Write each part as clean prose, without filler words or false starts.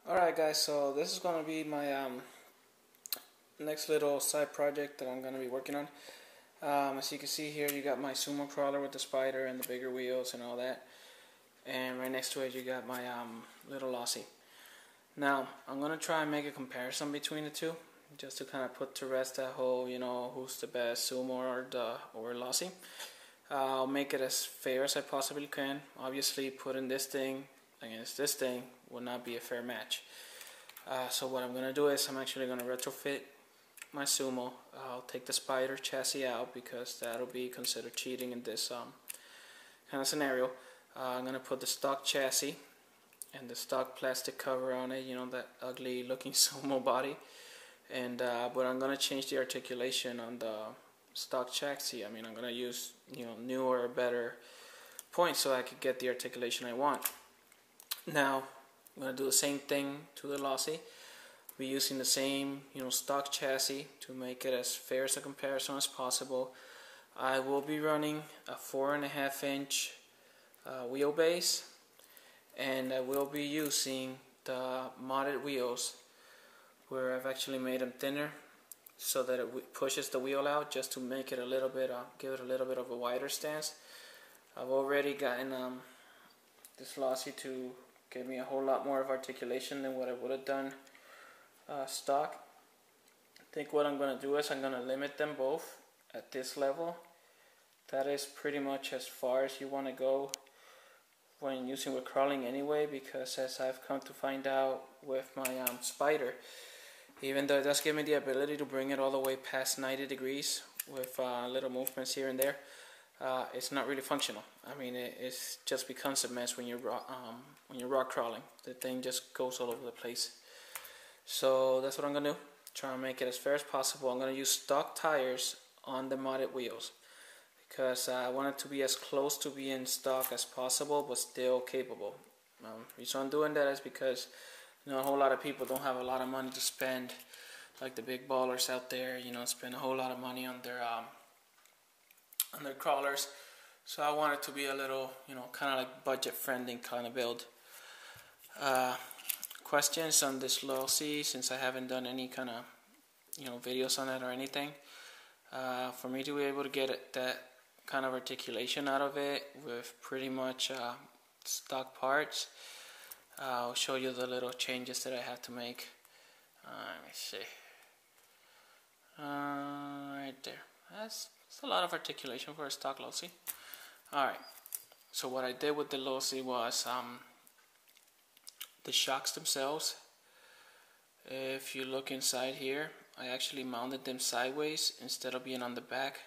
Alright guys, so this is going to be my next little side project that I'm going to be working on. As you can see here, you got my Sumo crawler with the spider and the bigger wheels and all that. And right next to it you got my little Losi. Now, I'm going to try and make a comparison between the two, just to kind of put to rest that whole, who's the best, Sumo or Losi. I'll make it as fair as I possibly can. Obviously, putting this thing against this thing will not be a fair match. So what I'm going to do is I'm actually going to retrofit my Sumo. I'll take the spider chassis out because that'll be considered cheating in this kind of scenario. I'm going to put the stock chassis and the stock plastic cover on it, that ugly looking Sumo body. And but I'm going to change the articulation on the stock chassis. I'm going to use newer, better points so I can get the articulation I want. Now I'm going to do the same thing to the Losi. We're using the same stock chassis to make it as fair as a comparison as possible. I will be running a 4.5 inch wheelbase, and I will be using the modded wheels where I've actually made them thinner so that it pushes the wheel out, just to make it a little bit, give it a little bit of a wider stance. I've already gotten this Losi to give me a whole lot more of articulation than what I would have done stock. I think what I'm going to do is I'm going to limit them both at this level. That is pretty much as far as you want to go when using with crawling anyway, because as I've come to find out with my spider, even though it does give me the ability to bring it all the way past 90 degrees with little movements here and there, it's not really functional. It just becomes a mess when you're rock crawling. The thing just goes all over the place. So that's what I'm gonna do. Try and make it as fair as possible. I'm gonna use stock tires on the modded wheels because I want it to be as close to being stock as possible, but still capable. The reason I'm doing that is because a whole lot of people don't have a lot of money to spend, like the big ballers out there. Spend a whole lot of money on their crawlers. So I want it to be a little, kind of like budget-friendly kind of build. Questions on this Losi, since I haven't done any kind of, videos on it or anything. For me to be able to get that kind of articulation out of it with pretty much stock parts, I'll show you the little changes that I have to make. Let me see. Right there. That's a lot of articulation for a stock Losi. Alright, so what I did with the Losi was the shocks themselves. If you look inside here, I actually mounted them sideways instead of being on the back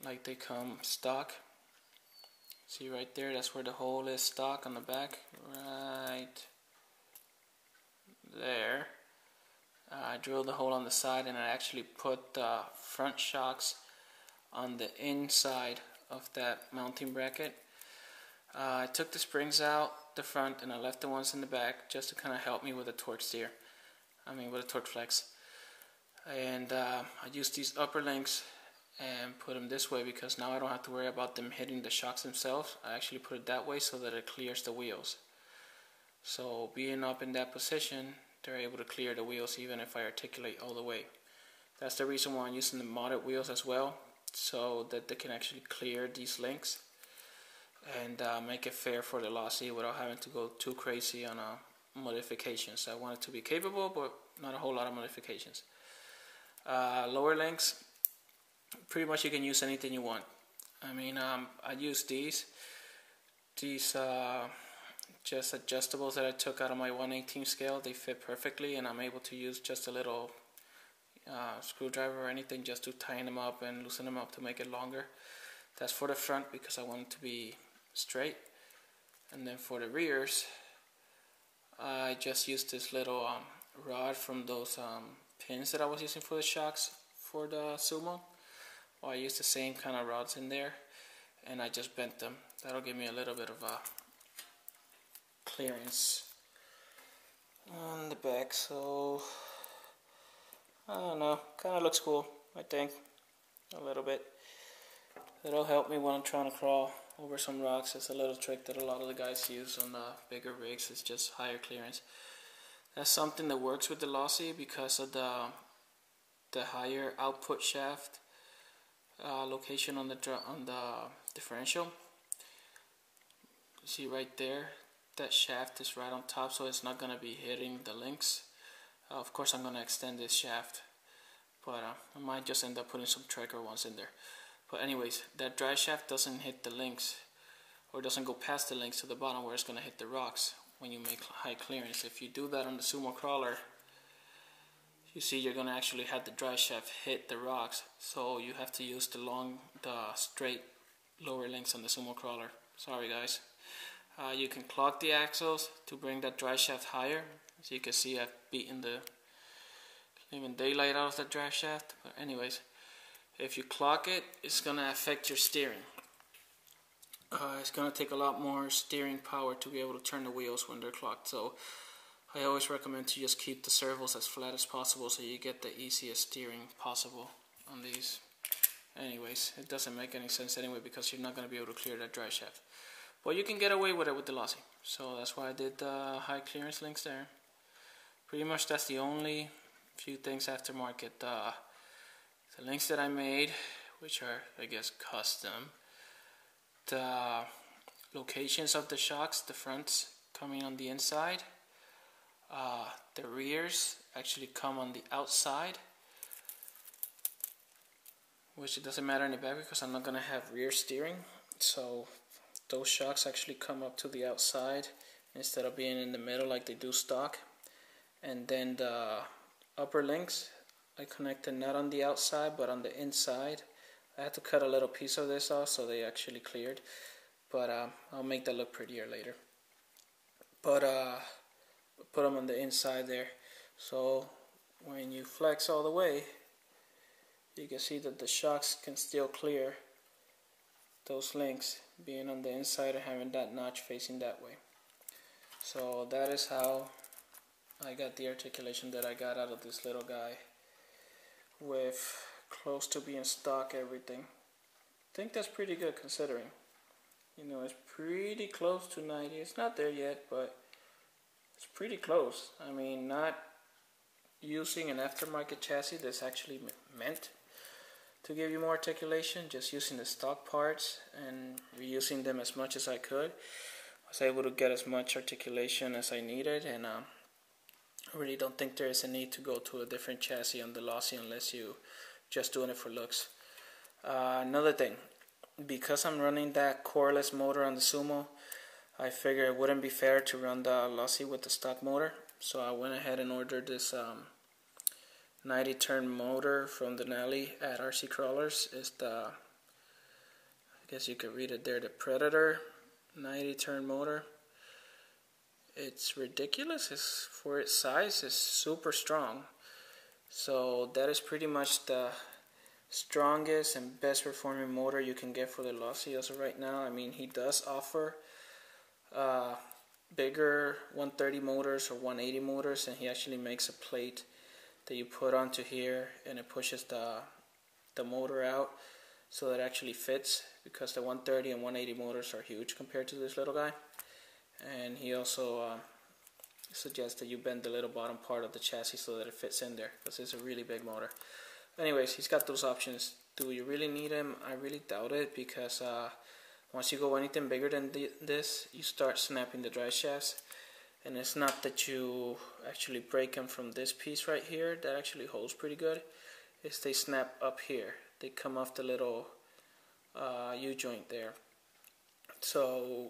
like they come stock. See right there, that's where the hole is stock on the back, right there. I drilled the hole on the side, and I actually put the front shocks on the inside of that mounting bracket. I took the springs out the front and I left the ones in the back just to kind of help me with the torque steer. With the torque flex. And I used these upper links and put them this way because now I don't have to worry about them hitting the shocks themselves. I actually put it that way so that it clears the wheels. So being up in that position, they're able to clear the wheels even if I articulate all the way. That's the reason why I'm using the modded wheels as well, so that they can actually clear these links and make it fair for the Losi without having to go too crazy on modifications. I want it to be capable, but not a whole lot of modifications. Lower links, pretty much you can use anything you want. I use these just adjustables that I took out of my 1/18 scale. They fit perfectly, and I'm able to use just a little screwdriver or anything just to tighten them up and loosen them up to make it longer. That's for the front because I want it to be straight. And then for the rears, I just used this little rod from those pins that I was using for the shocks for the Sumo. Well, I used the same kind of rods in there, and I just bent them. That'll give me a little bit of a clearance on the back. So I don't know, kind of looks cool, I think, a little bit. It'll help me when I'm trying to crawl over some rocks. It's a little trick that a lot of the guys use on bigger rigs. It's just higher clearance. That's something that works with the Losi because of the higher output shaft location on the differential. You see right there, that shaft is right on top, so it's not going to be hitting the links. Of course, I'm going to extend this shaft, but I might just end up putting some tracker ones in there. But anyways, that dry shaft doesn't hit the links, or doesn't go past the links to the bottom where it's going to hit the rocks when you make high clearance. If you do that on the Sumo crawler, you see you're going to actually have the dry shaft hit the rocks, so you have to use the straight lower links on the Sumo crawler. Sorry guys. You can clock the axles to bring that dry shaft higher. As you can see, I've beaten even daylight out of the dry shaft. But anyways, if you clock it, it's going to affect your steering. It's going to take a lot more steering power to be able to turn the wheels when they're clocked. So I always recommend to just keep the servos as flat as possible so you get the easiest steering possible on these. Anyways, it doesn't make any sense anyway because you're not going to be able to clear that dry shaft. But you can get away with it with the Losi. So that's why I did the high clearance links there. Pretty much that's the only few things aftermarket. The links that I made, which are, I guess, custom. The locations of the shocks, the fronts coming on the inside. The rears actually come on the outside. Which it doesn't matter in the back because I'm not going to have rear steering. So those shocks actually come up to the outside instead of being in the middle like they do stock. And then the upper links, I connected not on the outside but on the inside. I had to cut a little piece of this off so they actually cleared, but I'll make that look prettier later. But put them on the inside there, so when you flex all the way, you can see that the shocks can still clear those links being on the inside and having that notch facing that way. So that is how I got the articulation that I got out of this little guy with close to being stock everything. I think that's pretty good considering. You know, it's pretty close to 90. It's not there yet, but it's pretty close. I mean, not using an aftermarket chassis that's actually meant to give you more articulation, just using the stock parts and reusing them as much as I could. I was able to get as much articulation as I needed, and I really don't think there is a need to go to a different chassis on the Losi unless you just doing it for looks. Another thing, because I'm running that coreless motor on the Sumo, I figured it wouldn't be fair to run the Losi with the stock motor, so I went ahead and ordered this 90 turn motor from Denali at RC Crawlers. It's the, I guess you could read it there, the Predator 90 turn motor. It's ridiculous. It's, for its size, it's super strong. So that is pretty much the strongest and best performing motor you can get for the Losi as of right now. I mean, he does offer bigger 130 motors or 180 motors, and he actually makes a plate that you put onto here and it pushes the motor out so that it actually fits, because the 130 and 180 motors are huge compared to this little guy. And he also suggests that you bend the little bottom part of the chassis so that it fits in there, because it's a really big motor. Anyways, he's got those options. Do you really need him? I really doubt it, because once you go anything bigger than this, you start snapping the drive shafts. And it's not that you actually break them from this piece right here that actually holds pretty good. It's they snap up here. They come off the little U-joint there. So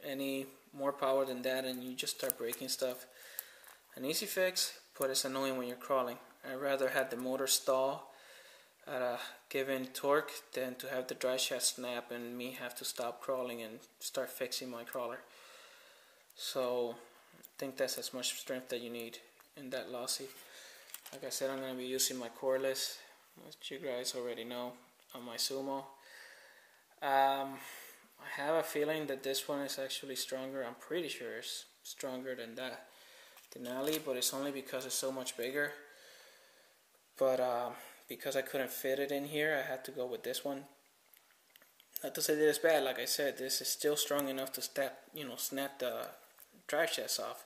any more power than that and you just start breaking stuff. An easy fix, but it's annoying when you're crawling. I'd rather have the motor stall at a given torque than to have the drive shaft snap and me have to stop crawling and start fixing my crawler. So I think that's as much strength that you need in that Losi. Like I said, I'm going to be using my coreless, which you guys already know, on my Sumo. I have a feeling that this one is actually stronger. I'm pretty sure it's stronger than that Denali, but it's only because it's so much bigger. But because I couldn't fit it in here, I had to go with this one. Not to say that it's bad, like I said, this is still strong enough to snap the drive shaft off,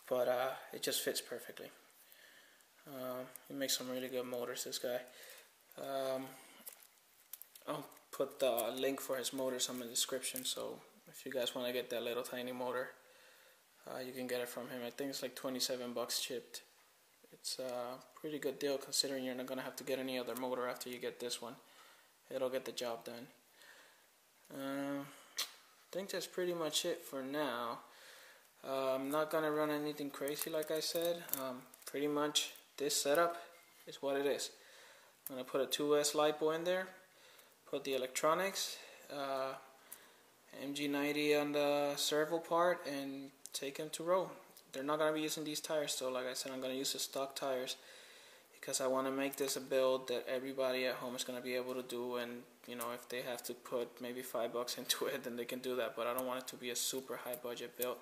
but it just fits perfectly. He makes some really good motors, this guy. I'll put the link for his motors in the description, so if you guys want to get that little tiny motor, you can get it from him. I think it's like 27 bucks shipped. It's a pretty good deal considering you're not going to have to get any other motor after you get this one. It'll get the job done. I think that's pretty much it for now. I'm not going to run anything crazy like I said. Pretty much this setup is what it is. I'm going to put a 2S LiPo in there, put the electronics, MG90 on the servo part, and take them to roll. They're not going to be using these tires though. Like I said, I'm going to use the stock tires because I want to make this a build that everybody at home is going to be able to do, and if they have to put maybe $5 into it, then they can do that, but I don't want it to be a super high budget build.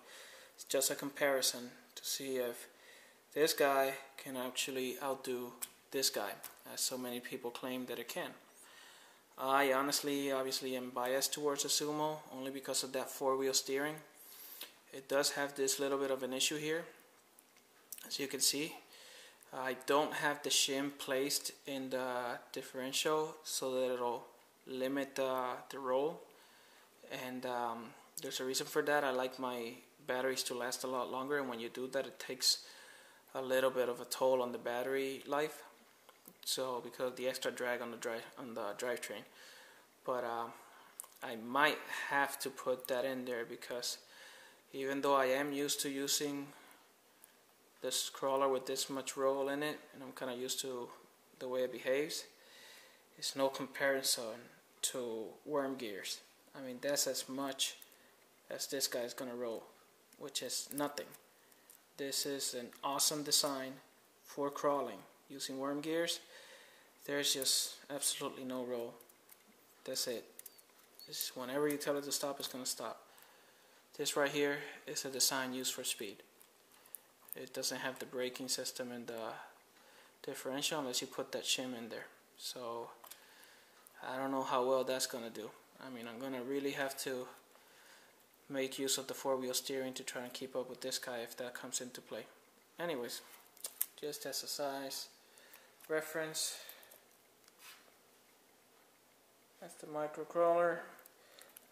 It's just a comparison to see if this guy can actually outdo this guy, as so many people claim that it can. I obviously am biased towards the Sumo only because of that 4-wheel steering. It does have this little bit of an issue here. As you can see, I don't have the shim placed in the differential so that it'll limit the roll, and there's a reason for that. I like my batteries to last a lot longer, and when you do that, it takes a little bit of a toll on the battery life. So because of the extra drag on the drivetrain, but I might have to put that in there because even though I am used to using this crawler with this much roll in it, and I'm kind of used to the way it behaves, it's no comparison to worm gears. I mean, that's as much as this guy's gonna roll, which is nothing. This is an awesome design for crawling. Using worm gears, there's just absolutely no roll. That's it. This, whenever you tell it to stop, it's gonna stop. This right here is a design used for speed. It doesn't have the braking system and the differential unless you put that shim in there. So I don't know how well that's gonna do. I mean, I'm gonna really have to make use of the 4-wheel steering to try and keep up with this guy if that comes into play. Anyways, just as a size reference, that's the micro crawler,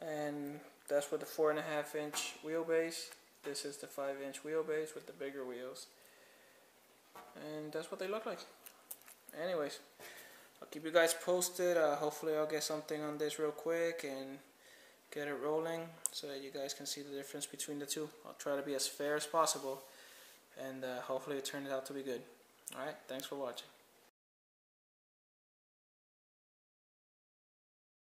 and that's with the 4.5-inch wheelbase. This is the 5-inch wheelbase with the bigger wheels, and that's what they look like. Anyways, I'll keep you guys posted. Hopefully I'll get something on this real quick and get it rolling so that you guys can see the difference between the two. I'll try to be as fair as possible, and hopefully it turns out to be good. Alright, thanks for watching.